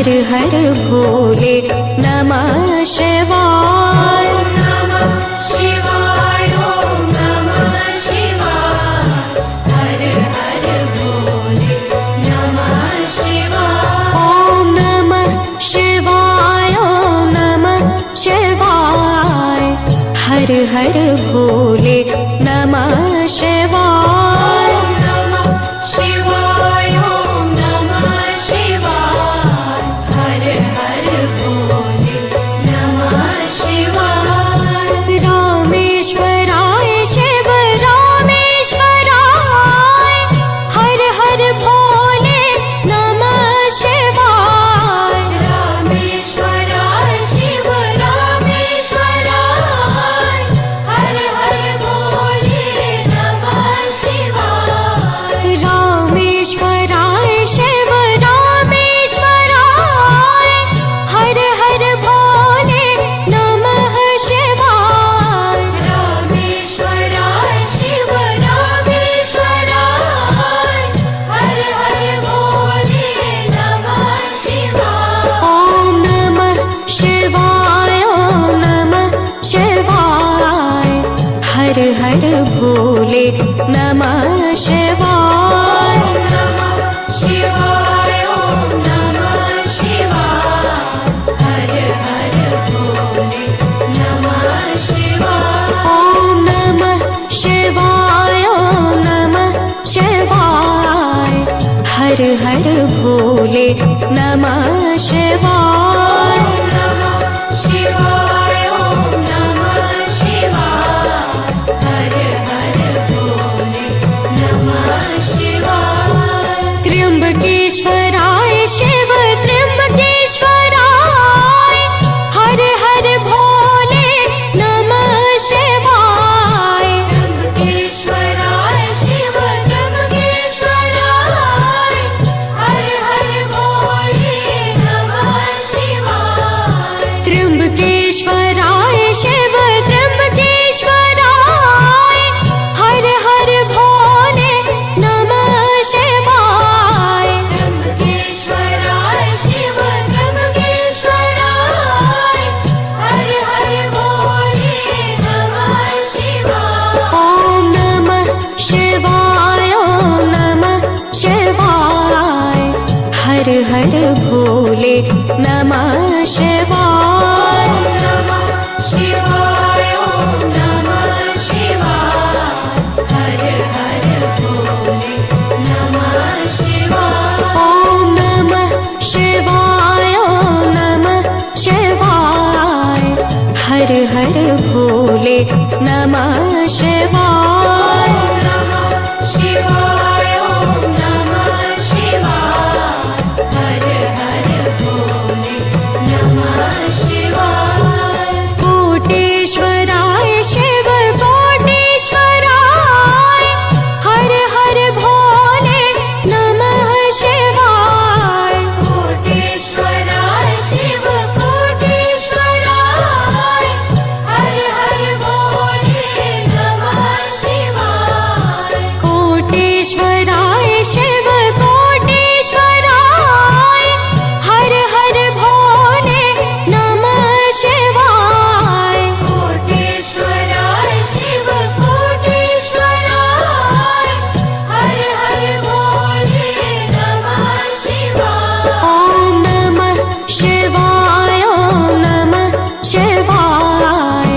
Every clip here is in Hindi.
हर हर भोले नमः शिवाय। हर हर भोले नमः शिवाय। ओम नमः शिवाय ओम नमः शिवाय। हर हर भोले नमः शिवाय। रामेश्वराय शिव रामेश्वराय। हर हर भोले नमः शिवाय। रामेश्वराय शिव रामेश्वराय। हर हर भोले नमः शिवाय। रामेश्वराय शिव रामेश्वराय। हर हर भोले नमः शिवाय। रामेश्वराय शिव रामेश्वराय। हर हर भोले नमः शिवाय। ओम नमः शिवाय ओम नमः शिवाय। हर हर भोले नमः शिवाय। ओम नमः शिवाय ओम नमः शिवाय। हर हर भोले नमः शिवाय। ओम नमः शिवाय ओम नमः शिवाय। हर हर भोले नमः शिवाय। ओम नमः शिवाय ओम नमः शिवाय। हर हर भोले नमः शिवाय। त्र्यंबकेश्वराय शिव त्र्यंबकेश्वराय। हर हर भोले नमः शिवाय। त्र्यंबकेश्वराय शिव त्र्यंबकेश्वराय। हर हर भोले नमः शिवाय। त्र्यंबकेश्वराय शिव त्र्यंबकेश्वराय। हर हर भोले नमः शिवाय। त्र्यंबकेश्वराय शिव त्र्यंबकेश्वराय। हर हर भोले नमः शिवाय। ओम नमः शिवाय ओम नमः शिवाय। हर हर भोले नमः शिवाय। ओम नमः शिवाय ओम नमः शिवाय। हर हर भोले नमः शिवाय। ओम नमः शिवाय ओम नमः शिवाय। हर हर भोले नमः शिवाय। ओम नमः शिवाय ओम नमः शिवाय। हर हर भोले नमः शिवाय। कोटेश्वराय शिव कोटेश्वराय। हर हर भोले नमः शिवाय। कोटेश्वराय शिव कोटेश्वराय। हर हर भोले नमः शिवाय। कोटेश्वराय शिव कोटेश्वराय। हर हर भोले नमः शिवाय। कोटेश्वराय शिव कोटेश्वराय। हर हर भोले नमः शिवाय। ओम नमः शिवाय ओम नमः शिवाय।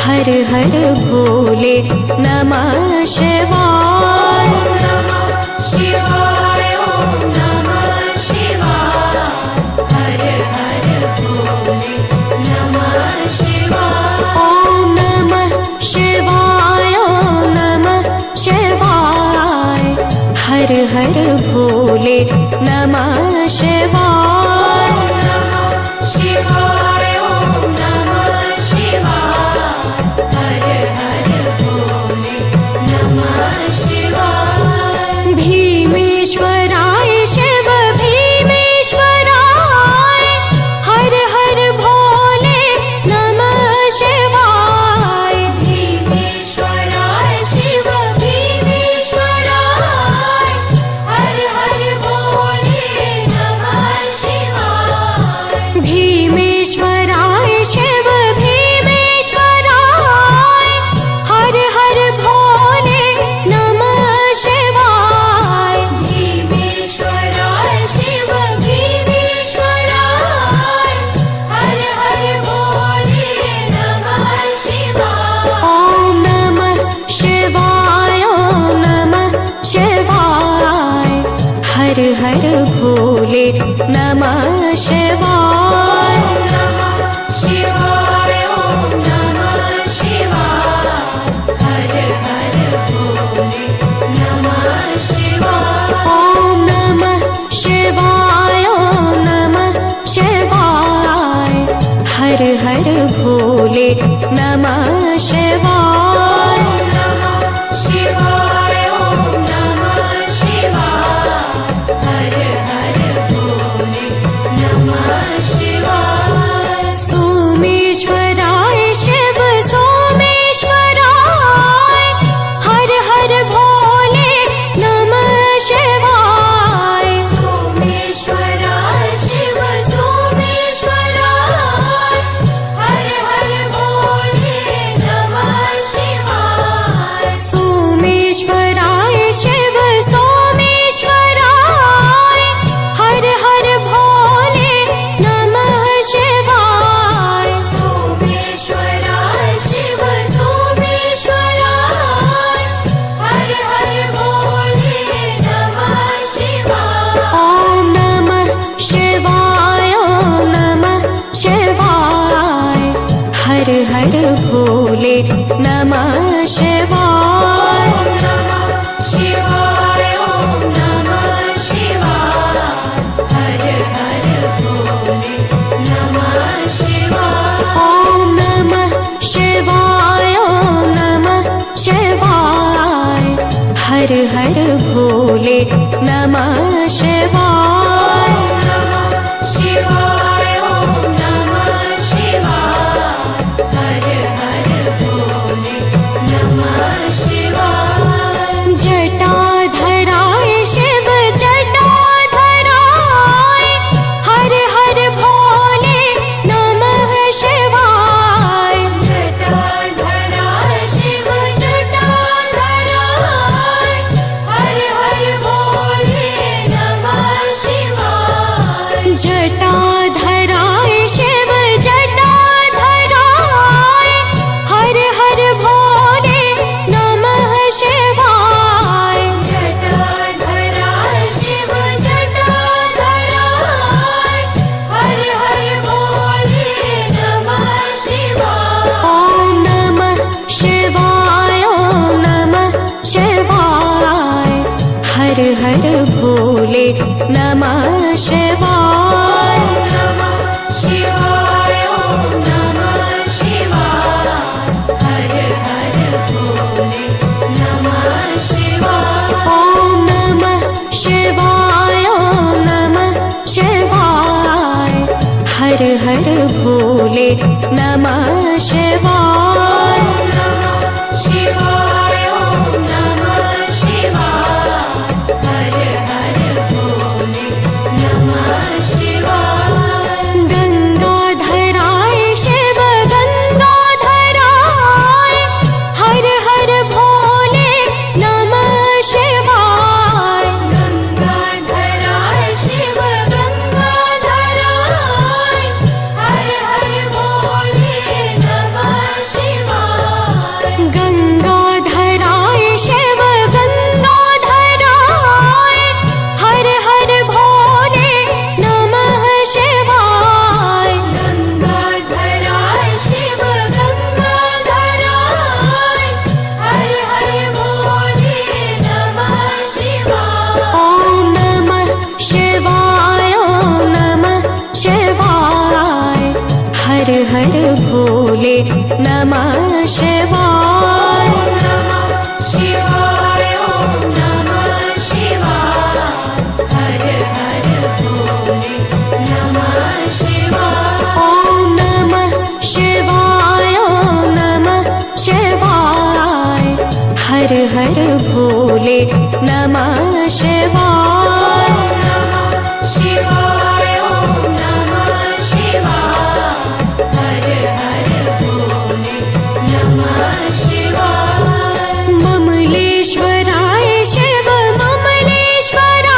हर हर भोले नमः शिवाय। ओम नमः शिवाय ओम नमः शिवाय। हर हर भोले नमः शिवाय। ओम नमः शिवाय ओम नमः शिवाय। हर हर भोले नमः शिवाय। ओम नमः शिवाय ओम नमः शिवाय। हर हर भोले नमः शिवाय। भीमेश्वराय शिव भीमेश्वराय। हर हर भोले नमः शिवाय। भीमेश्वराय शिव भीमेश्वराय। हर हर भोले नमः शिवाय। हर भोले नमः शिवाय। नमः शिवाय ॐ नमः शिवाय हर हर भोले नमः शिवाय। ॐ नमः शिवाय ॐ नमः शिवाय हर हर भोले नमः शिवाय। नमः शिवाय ॐ नमः शिवाय हर हर भोले नमः शिवाय। सोमेश्वराय शिव सोमेश्वराय हर हर भोले नमः शिवाय। सोमेश्वराय शिव सोमेश्वराय हर हर भोले नमः शिवाय। सोमेश्वराय शिव सोमेश्वराय हर हर भोले नमः शिवाय। सोमेश्वराय शिव सोमेश्वराय हर हर भोले नमः शिवाय। ॐ नमः शिवाय ॐ नमः शिवाय हर हर भोले नमः शिवाय। नमः शिवाय ॐ नमः शिवाय हर हर भोले नमः शिवाय। ॐ नमः शिवाय ॐ नमः शिवाय हर हर भोले नमः शिवाय। नमः शिवाय ॐ नमः शिवाय हर हर भोले नमः शिवाय। जटाधराय शिव जटाधराय हर हर भोले नमः शिवाय। जटाधराय शिव जटाधराय हर हर भोले नमः शिवाय। जटाधराय शिव जटाधराय हर हर भोले नमः शिवाय। जटाधराय शिव जटाधराय हर हर भोले नमः शिवाय। ॐ नमः शिवाय ॐ नमः शिवाय हर हर भोले नमः शिवाय। नमः शिवाय ॐ नमः शिवाय हर हर भोले नमः शिवाय। ॐ नमः शिवाय ॐ नमः शिवाय हर हर भोले नमः शिवाय। नमः शिवाय ॐ नमः शिवाय हर हर भोले नमः शिवाय। गंगाधराय शिव गंगाधराय हर हर भोले नमः शिवाय। गंगाधराय शिव गंगाधराय हर हर भोले नमः शिवाय। गंगाधराय शिव गंगाधराय हर हर भोले नमः शिवाय। गंगाधराय शिव गंगाधराय हर हर भोले नमः शिवाय। ॐ नमः शिवाय ॐ नमः शिवाय हर हर भोले नमः शिवाय। नमः शिवाय ॐ नमः शिवाय हर हर भोले नमः शिवाय। ॐ नमः शिवाय ॐ नमः शिवाय हर हर भोले नमः शिवाय। नमः शिवाय ॐ नमः शिवाय हर हर भोले नमः शिवाय। ममलेश्वराय शिव ममलेश्वराय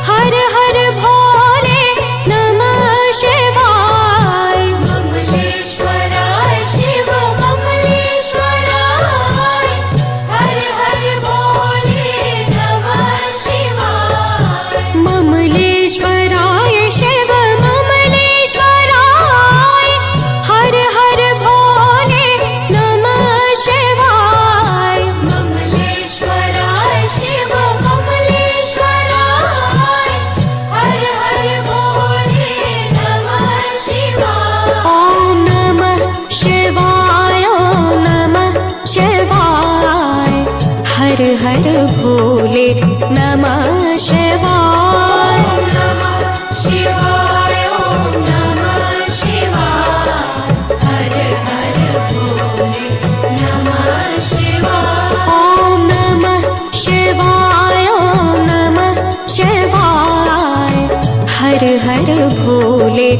हर हर भोले नमः शिवाय। ममलेश्वराय शिव ममलेश्वराय हर हर भोले नमः शिवाय। हर भोले नमः शिवाय। नमः शिवाय ॐ नमः शिवाय हर हर भोले नमः शिवाय। ॐ नमः शिवाय ॐ नमः शिवाय हर हर भोले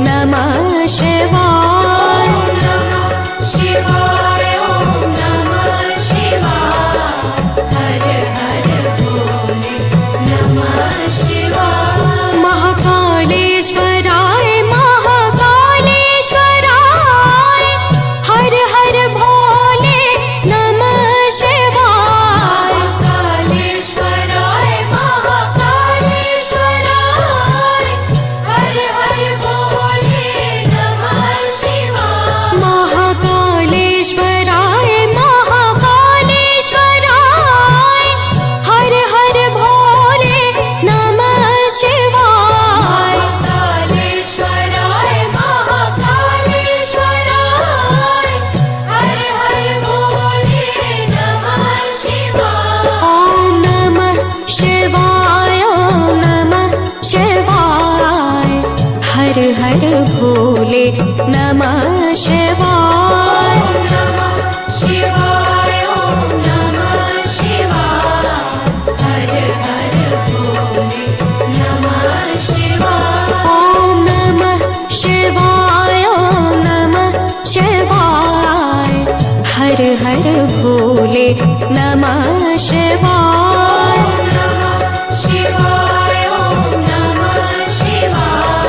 नमः शिवाय। नमः शिवाय ॐ नमः शिवाय हर हर भोले नमः शिवाय। महाकालेश्वराय महाकालेश्वराय हर हर भोले नमः शिवाय। महाकालेश्वराय महाकालेश्वराय हर हर भोले नमः शिवाय। महाकालेश्वराय महाकालेश्वराय हर हर भोले नमः शिवाय। महाकालेश्वराय महाकालेश्वराय हर हर भोले नमः शिवाय। ॐ नमः शिवाय ॐ नमः शिवाय हर हर भोले नमः शिवाय। नमः शिवाय ॐ नमः शिवाय हर हर भोले नमः शिवाय। ॐ नमः शिवाय ॐ नमः शिवाय हर हर भोले नमः शिवाय। नमः शिवाय ॐ नमः शिवाय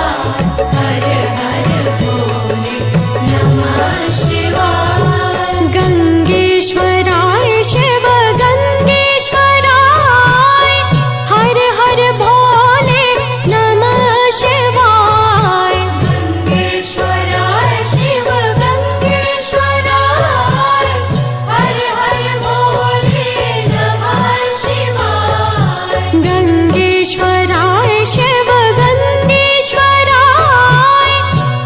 हर हर भोले नमः शिवाय। गंगेश्वराय शिव गंगेश्वराय हर हर भोले नमः शिवाय। गंगेश्वराय शिव गंगेश्वराय हर हर भोले नमः शिवाय। गंगेश्वराय शिव गंगेश्वराय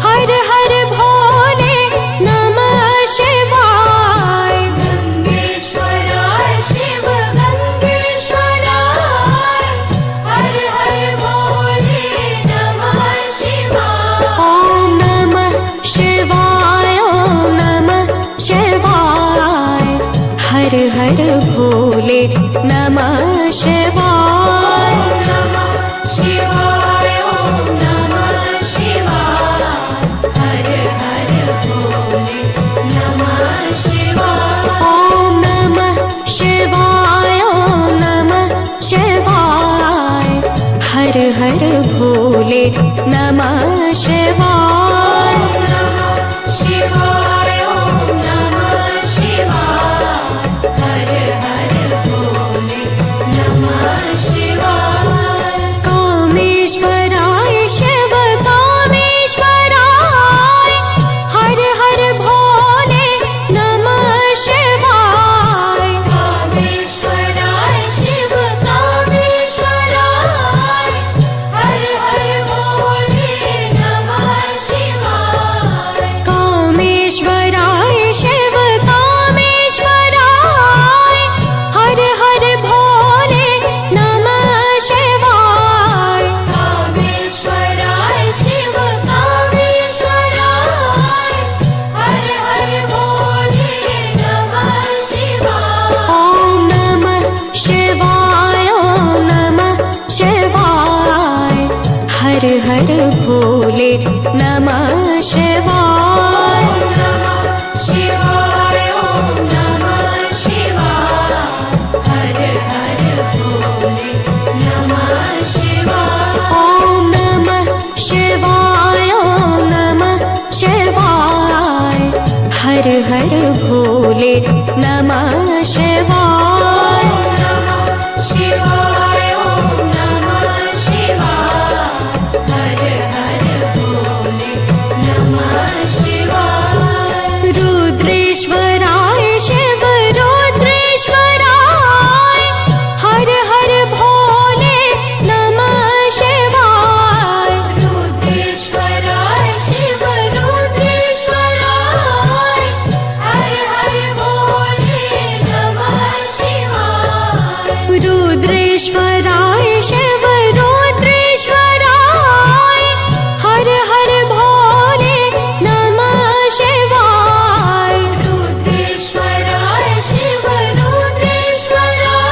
हर हर भोले नमः शिवाय। गंगेश्वराय शिव गंगेश्वराय हर हर भोले नमः शिवाय। ॐ नमः शिवाय ॐ नमः शिवाय हर हर भोले नमः शिवाय। नमः शिवाय ॐ नमः शिवाय हर हर भोले नमः शिवाय। ॐ नमः शिवाय ॐ नमः शिवाय हर हर भोले नमः शिवाय। नमः शिवाय ॐ नमः शिवाय हर हर भोले नमः शिवाय। कामेश्वराय शिव कामेश्वराय हर हर भोले नमः शिवाय। कामेश्वराय शिव कामेश्वराय हर हर भोले नमः शिवाय। कामेश्वराय शिव कामेश्वराय हर हर भोले नमः शिवाय। कामेश्वराय शिव कामेश्वराय हर हर भोले नमः शिवाय। ॐ नमः शिवाय ॐ नमः शिवाय हर हर भोले नमः शिवाय। नमः शिवाय ॐ नमः शिवाय हर हर भोले नमः शिवाय। ॐ नमः शिवाय ॐ नमः शिवाय हर हर भोले नमः शिवाय। नमः शिवाय ॐ नमः शिवाय हर हर भोले नमः शिवाय। रुद्रेश्वराय शिव रुद्रेश्वराय हर हर भोले नमः शिवाय। रुद्रेश्वराय शिव रुद्रेश्वराय हर हर भोले नमः शिवाय। रुद्रेश्वराय शिव रुद्रेश्वराय हर हर भोले नमः शिवाय रुद्रेश्वराय शिव रुद्रेश्वराय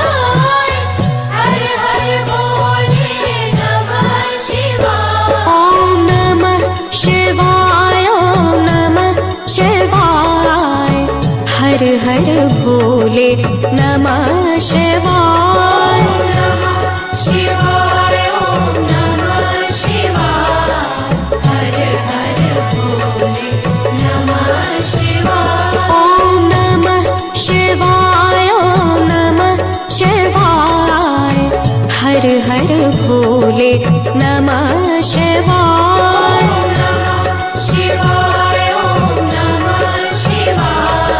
हर हर भोले नमः शिवाय ॐ नमः शिवाय ॐ नमः शिवाय हर हर भोले नमः शिवाय नमः शिवाय ॐ नमः शिवाय हर हर भोले नमः शिवाय ॐ नमः शिवाय ॐ नमः शिवाय हर हर भोले नमः शिवाय नमः शिवाय ॐ नमः शिवाय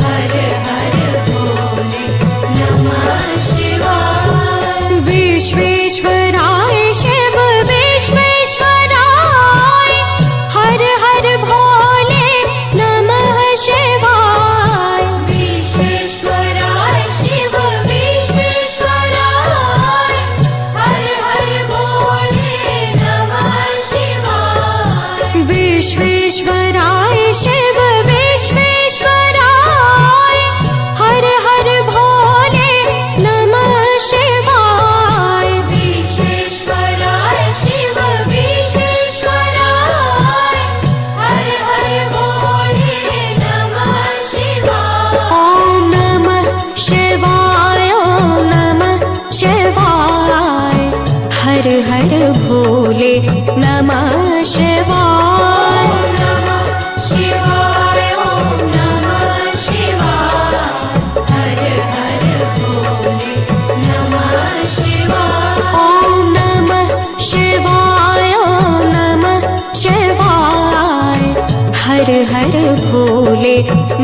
हर हर भोले नमः शिवाय विश्वेश्वराय शिव विश्वेश्वराय हर हर भोले नमः शिवाय विश्वेश्वराय शिव विश्वेश्वराय हर हर भोले नमः शिवाय विश्वेश्वराय शिव विश्वेश्वराय हर हर भोले नमः शिवाय विश्वेश्वराय शिव विश्वेश्वराय हर हर भोले नमः शिवाय ॐ नमः शिवाय ॐ नमः शिवाय हर हर भोले नमः शिवाय नमः शिवाय ॐ नमः शिवाय हर हर भोले नमः शिवाय ॐ नमः शिवाय ॐ नमः शिवाय हर हर भोले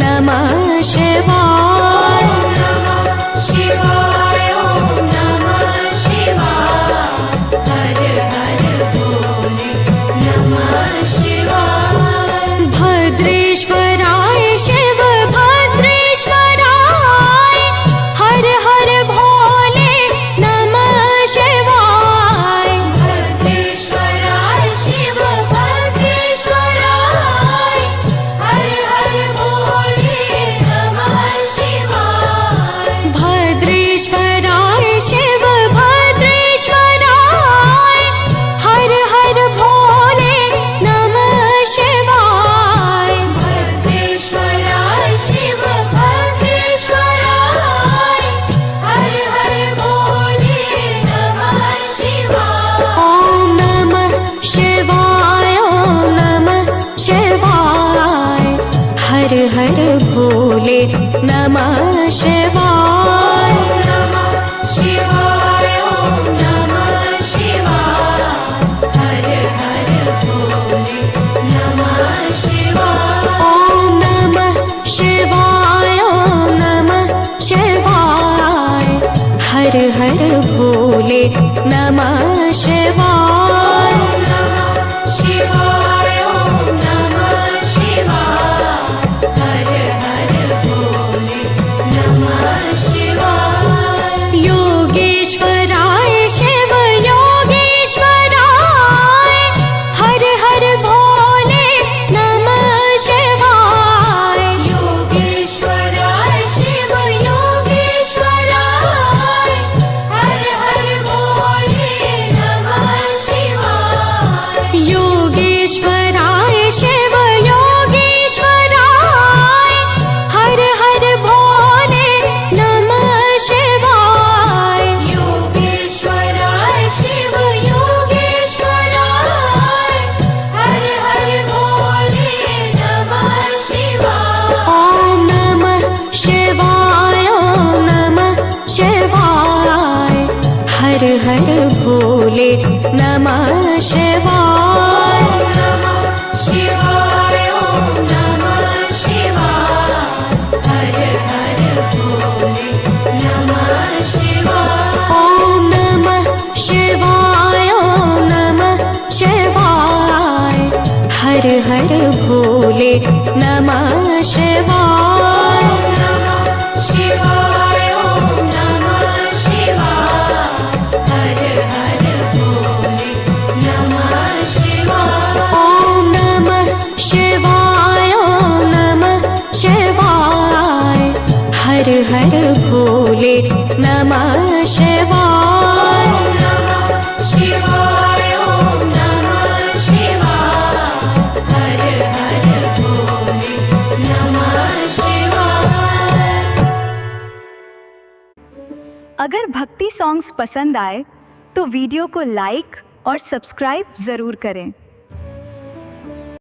नमः शिवाय नमः शिवाय ॐ नमः शिवाय हर हर भोले नमः शिवाय भद्रेश्वराय शिव भद्रेश्वराय हर हर भोले नमः शिवाय भद्रेश्वराय शिव भद्रेश्वराय हर हर भोले नमः शिवाय भद्रेश्वराय शिव भद्रेश्वराय हर हर भोले नमः शिवाय भद्रेश्वराय शिव भद्रेश्वराय हर हर भोले नमः शिवाय ॐ नमः शिवाय ॐ नमः शिवाय हर हर भोले नमः शिवाय नमः शिवाय ॐ नमः शिवाय हर हर भोले नमः शिवाय ॐ नमः शिवाय ॐ नमः शिवाय हर हर भोले नमः शिवाय नमः शिवाय ॐ नमः शिवाय हर हर भोले नमः शिवाय योगेश्वराय शिव योगेश्वराय हर हर भोले नमः शिवाय योगेश्वराय शिव योगेश्वराय हर हर भोले नमः शिवाय योगेश्वराय शिव योगेश्वराय हर हर भोले नमः शिवाय योगेश्वराय शिव योगेश्वराय हर हर भोले नमः शिवाय ॐ नमः शिवाय ॐ नमः शिवाय हर हर भोले नमः शिवाय नमः शिवाय ॐ नमः शिवाय हर हर भोले नमः शिवाय ॐ नमः शिवाय ॐ नमः शिवाय हर हर भोले नमः शिवाय नमः शिवाय ॐ नमः शिवाय हर हर भोले नमः शिवाय। नमः शिवाय ॐ नमः शिवाय हर हर भोले नमः शिवाय। अगर भक्ति सॉन्ग्स पसंद आए तो वीडियो को लाइक और सब्सक्राइब ज़रूर करें।